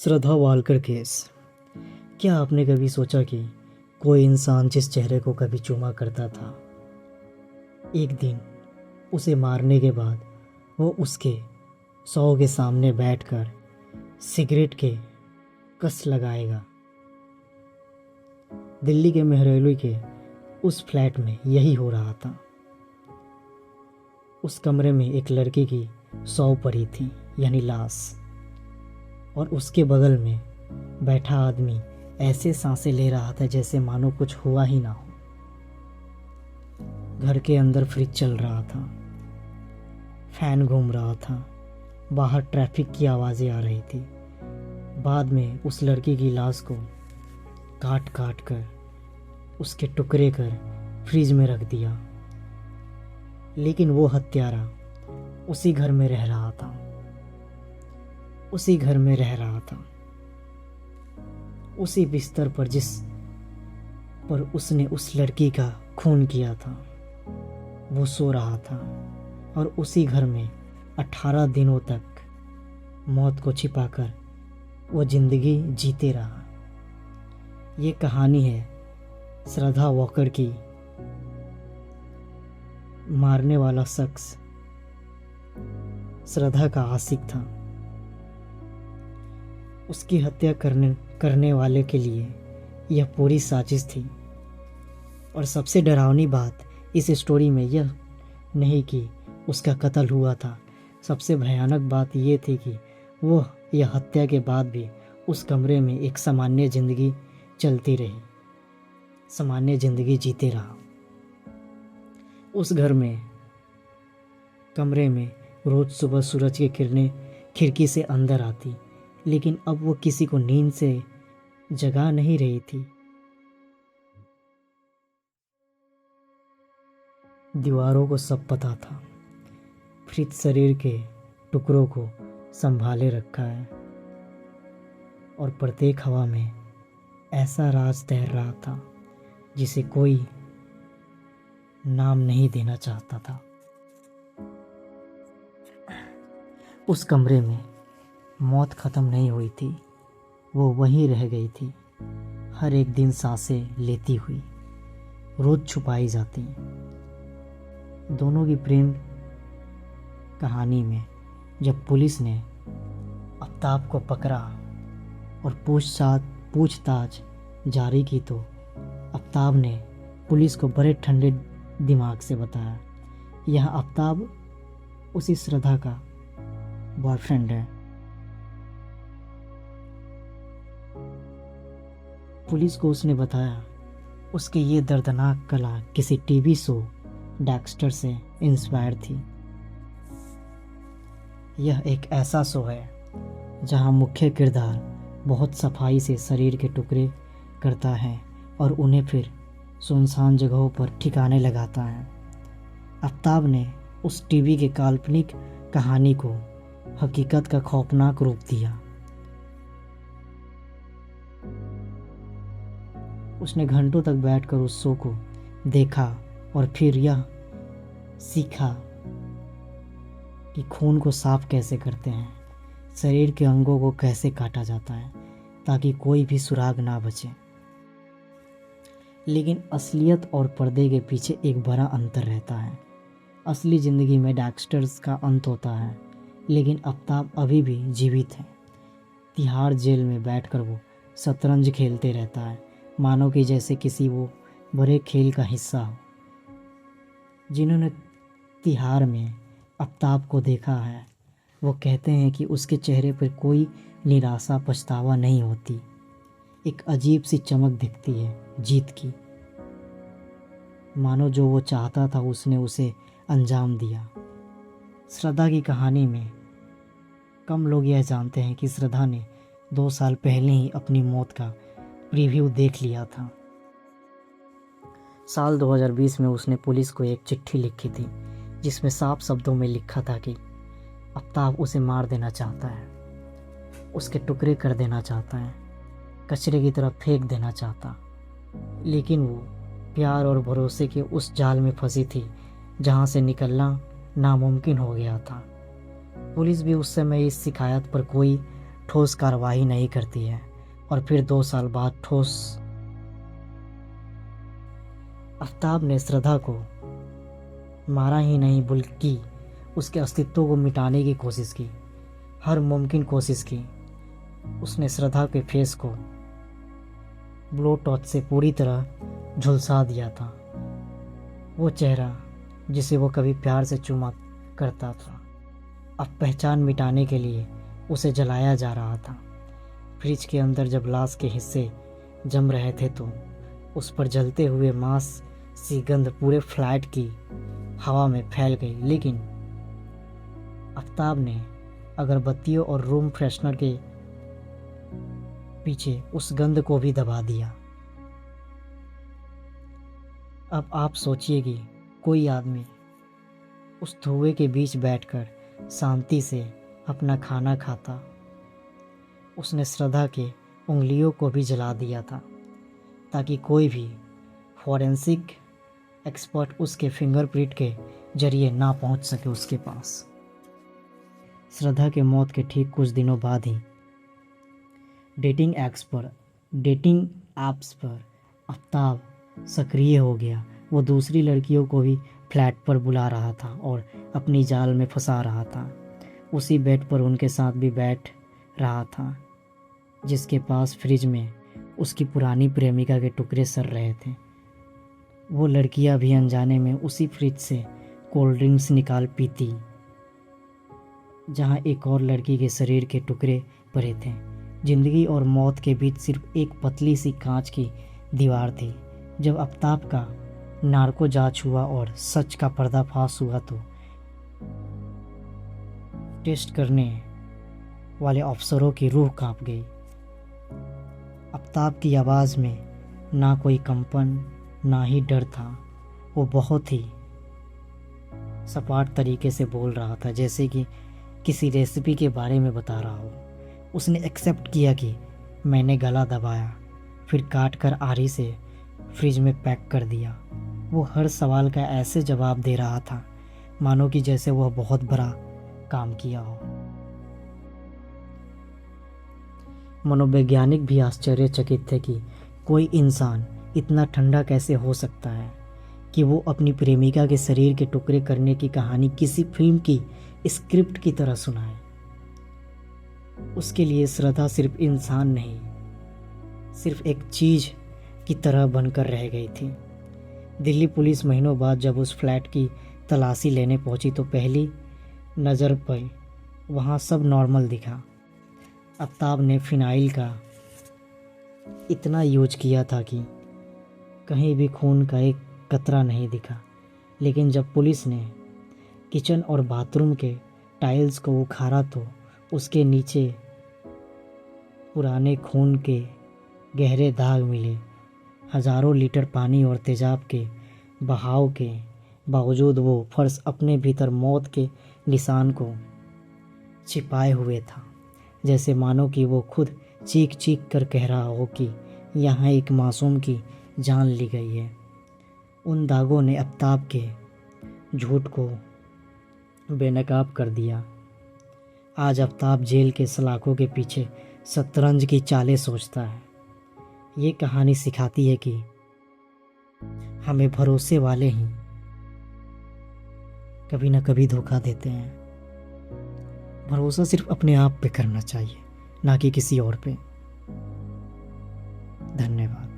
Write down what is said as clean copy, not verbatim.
श्रद्धा Walker case. क्या आपने कभी सोचा कि कोई इंसान जिस चेहरे को कभी चूमा करता था, एक दिन उसे मारने के बाद वो उसके शव के सामने बैठकर सिगरेट के कस लगाएगा। दिल्ली के मेहरौली के उस फ्लैट में यही हो रहा था। उस कमरे में एक लड़की की शव पड़ी थी, यानी लाश, और उसके बगल में बैठा आदमी ऐसे सांसें ले रहा था जैसे मानो कुछ हुआ ही ना हो। घर के अंदर फ्रिज चल रहा था, फैन घूम रहा था, बाहर ट्रैफिक की आवाज़ें आ रही थी। बाद में उस लड़की की लाश को काट काट कर उसके टुकड़े कर फ्रिज में रख दिया। लेकिन वो हत्यारा उसी घर में रह रहा था, उसी घर में रह रहा था, उसी बिस्तर पर जिस पर उसने उस लड़की का खून किया था वो सो रहा था, और उसी घर में 18 दिनों तक मौत को छिपाकर वो जिंदगी जीते रहा। ये कहानी है श्रद्धा वॉकर की। मारने वाला शख्स श्रद्धा का आशिक था। उसकी हत्या करने वाले के लिए यह पूरी साजिश थी। और सबसे डरावनी बात इस स्टोरी में यह नहीं कि उसका कत्ल हुआ था, सबसे भयानक बात यह थी कि वह यह हत्या के बाद भी उस कमरे में एक सामान्य ज़िंदगी चलती रही, सामान्य ज़िंदगी जीते रहा। उस घर में कमरे में रोज़ सुबह सूरज की किरणें खिड़की से अंदर आती, लेकिन अब वो किसी को नींद से जगा नहीं रही थी। दीवारों को सब पता था, फ्रिज शरीर के टुकड़ों को संभाले रखा है, और प्रत्येक हवा में ऐसा राज तैर रहा था जिसे कोई नाम नहीं देना चाहता था। उस कमरे में मौत ख़त्म नहीं हुई थी, वो वहीं रह गई थी, हर एक दिन सांसें लेती हुई, रोज़ छुपाई जाती। दोनों की प्रेम कहानी में जब पुलिस ने आफ्ताब को पकड़ा और पूछताछ जारी की तो आफ्ताब ने पुलिस को बड़े ठंडे दिमाग से बताया, यह आफ्ताब उसी श्रद्धा का बॉयफ्रेंड है। पुलिस को उसने बताया उसकी ये दर्दनाक कला किसी टीवी शो डेक्स्टर से इंस्पायर थी। यह एक ऐसा शो है जहां मुख्य किरदार बहुत सफाई से शरीर के टुकड़े करता है और उन्हें फिर सुनसान जगहों पर ठिकाने लगाता है। आफ्ताब ने उस टीवी के काल्पनिक कहानी को हकीकत का खौफनाक रूप दिया। उसने घंटों तक बैठकर उस शो को देखा और फिर यह सीखा कि खून को साफ कैसे करते हैं, शरीर के अंगों को कैसे काटा जाता है ताकि कोई भी सुराग ना बचे। लेकिन असलियत और पर्दे के पीछे एक बड़ा अंतर रहता है। असली ज़िंदगी में डेक्स्टर्स का अंत होता है, लेकिन आफ्ताब अभी भी जीवित है। तिहाड़ जेल में बैठकर वो शतरंज खेलते रहता है, मानो कि जैसे किसी वो बड़े खेल का हिस्सा हो। जिन्होंने तिहाड़ में आफ्ताब को देखा है वो कहते हैं कि उसके चेहरे पर कोई निराशा पछतावा नहीं होती, एक अजीब सी चमक दिखती है जीत की, मानो जो वो चाहता था उसने उसे अंजाम दिया। श्रद्धा की कहानी में कम लोग यह जानते हैं कि श्रद्धा ने 2 साल पहले ही अपनी मौत का प्रीव्यू देख लिया था। साल 2020 में उसने पुलिस को एक चिट्ठी लिखी थी जिसमें साफ शब्दों में लिखा था कि आफ्ताब उसे मार देना चाहता है, उसके टुकड़े कर देना चाहता है, कचरे की तरफ फेंक देना चाहता। लेकिन वो प्यार और भरोसे के उस जाल में फंसी थी जहाँ से निकलना नामुमकिन हो गया था। पुलिस भी उस समय इस शिकायत पर कोई ठोस कार्रवाई नहीं करती है और फिर 2 साल बाद ठोस। आफ्ताब ने श्रद्धा को मारा ही नहीं बल्कि उसके अस्तित्व को मिटाने की कोशिश की, हर मुमकिन कोशिश की। उसने श्रद्धा के फेस को ब्लो टॉर्च से पूरी तरह झुलसा दिया था। वो चेहरा जिसे वो कभी प्यार से चूमा करता था, अब पहचान मिटाने के लिए उसे जलाया जा रहा था। फ्रिज के अंदर जब लाश के हिस्से जम रहे थे तो उस पर जलते हुए मांस सी गंध पूरे फ्लैट की हवा में फैल गई। लेकिन आफ्ताब ने अगरबत्तियों और रूम फ्रेशनर के पीछे उस गंध को भी दबा दिया। अब आप सोचिए कि कोई आदमी उस धुएं के बीच बैठकर शांति से अपना खाना खाता। उसने श्रद्धा के उंगलियों को भी जला दिया था ताकि कोई भी फॉरेंसिक एक्सपर्ट उसके फिंगरप्रिंट के जरिए ना पहुंच सके उसके पास। श्रद्धा के मौत के ठीक कुछ दिनों बाद ही डेटिंग ऐप्स पर आफ्ताब सक्रिय हो गया। वो दूसरी लड़कियों को भी फ्लैट पर बुला रहा था और अपनी जाल में फंसा रहा था। उसी बेड पर उनके साथ भी बैठ रहा था जिसके पास फ्रिज में उसकी पुरानी प्रेमिका के टुकड़े सड़ रहे थे। वो लड़कियां भी अनजाने में उसी फ्रिज से कोल्ड ड्रिंक्स निकाल पीती जहां एक और लड़की के शरीर के टुकड़े पड़े थे। जिंदगी और मौत के बीच सिर्फ एक पतली सी कांच की दीवार थी। जब आफ्ताब का नार्को जांच हुआ और सच का पर्दाफाश हुआ तो टेस्ट करने वाले अफसरों की रूह कांप गई। आफ्ताब की आवाज़ में ना कोई कंपन ना ही डर था। वो बहुत ही सपाट तरीके से बोल रहा था, जैसे कि किसी रेसिपी के बारे में बता रहा हो। उसने एक्सेप्ट किया कि मैंने गला दबाया, फिर काट कर आरी से फ्रिज में पैक कर दिया। वो हर सवाल का ऐसे जवाब दे रहा था मानो कि जैसे वह बहुत बड़ा काम किया हो। मनोवैज्ञानिक भी आश्चर्यचकित थे कि कोई इंसान इतना ठंडा कैसे हो सकता है कि वो अपनी प्रेमिका के शरीर के टुकड़े करने की कहानी किसी फिल्म की स्क्रिप्ट की तरह सुनाए। उसके लिए श्रद्धा सिर्फ इंसान नहीं, सिर्फ एक चीज की तरह बनकर रह गई थी। दिल्ली पुलिस महीनों बाद जब उस फ्लैट की तलाशी लेने पहुंची तो पहली नज़र पर वहाँ सब नॉर्मल दिखा। आफ्ताब ने फिनाइल का इतना यूज किया था कि कहीं भी खून का एक कतरा नहीं दिखा। लेकिन जब पुलिस ने किचन और बाथरूम के टाइल्स को उखाड़ा तो उसके नीचे पुराने खून के गहरे दाग मिले। हजारों लीटर पानी और तेजाब के बहाव के बावजूद वो फर्श अपने भीतर मौत के निशान को छिपाए हुए था, जैसे मानो कि वो खुद चीख चीख कर कह रहा हो कि यहाँ एक मासूम की जान ली गई है। उन दागों ने आफ्ताब के झूठ को बेनकाब कर दिया। आज आफ्ताब जेल के सलाखों के पीछे शतरंज की चालें सोचता है। ये कहानी सिखाती है कि हमें भरोसे वाले ही कभी ना कभी धोखा देते हैं। भरोसा सिर्फ अपने आप पे करना चाहिए, ना कि किसी और पे। धन्यवाद।